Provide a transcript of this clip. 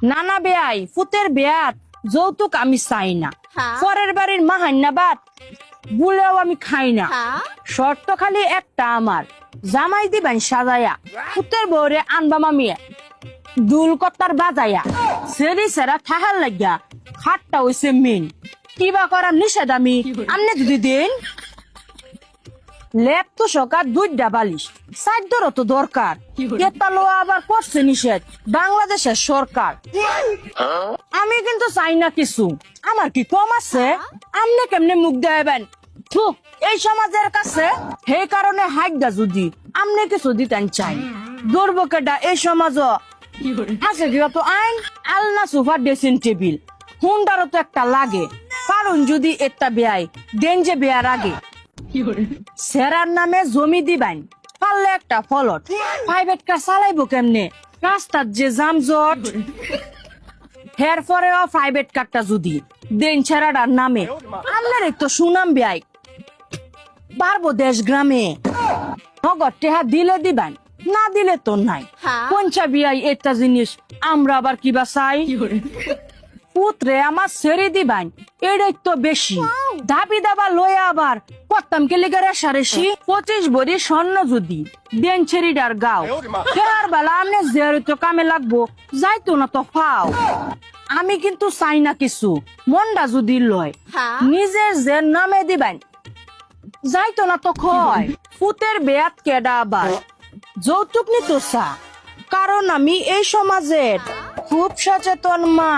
নানা বেয়াই ফুতের বেয়াত যৌতুক আমি চাই না, পরের বাড়ির মাহান্না বাত বুলেও আমি খাই না। শর্ত খালি একটা আমার, জামাই দিবেন সাজায়া, ফুতের বউরে আনবা মামিয়া দুল কত্তার বাজায়া, সেরি সেরা ঠাহার লাগিয়া খাটটা হইছে মেন। কিবা করার নিষেধ আমি আমনে যদি দিন। লেপ তো সকার দুইটা বালিশ, সাইডরও তো দরকার, এটা লো আবার করছে নিষেধ বাংলাদেশের সরকার। আমি কিন্তু চাই না কিছু, আমার কি কম আছে? আমনে কেমনে মুখ দেবেন এই সমাজের কাছে? সেই কারণে হাইডা যদি আমনে কিছু দিতেন চাই, দুর্ভোগেটা এই সমাজ আছে কিবা তো আইন আলনা সোফা ড্রেসিং টেবিল হুন্ডারও তো একটা লাগে, কারণ যদি একটা বেয়াই দেন যে বেয়ার আগে সেরার নামে জমি দিবেন, পারলে একটা ফলট প্রাইভেট কার চালাইবো কেমনে? রাস্তার যে জামজট, হের পরেও প্রাইভেট কারটা যদি দেন ছেড়াটার নামে, আপনার একটু সুনাম বেয়াই পারবো দেশ গ্রামে। নগদ টেহা দিলে দিবেন, না দিলে তো নাই। পঞ্চা বিয়াই একটা জিনিস আমরা আবার কিবা চাই? পুত্রে আমার ছেড়ে দিবেন, এটাই তো বেশি দাবি দাবা লয়ে আবার করতাম কেলিগারে সারেসি 25 ভরি স্বর্ণ যদি দেন ছেড়িডার গাও, ফেরার বেলা আমনে যেহেতু কামে লাগবো যাইতো না তো ফাও। আমি কিন্তু চাই না কিছু, মনটা যদি লয় নিজের যে নামে দিবেন যাইতো না তো খয়। পুতের বেয়াত কেডা আবার যৌতুক নিত চা, কারণ আমি এই সমাজের খুব সচেতন মা।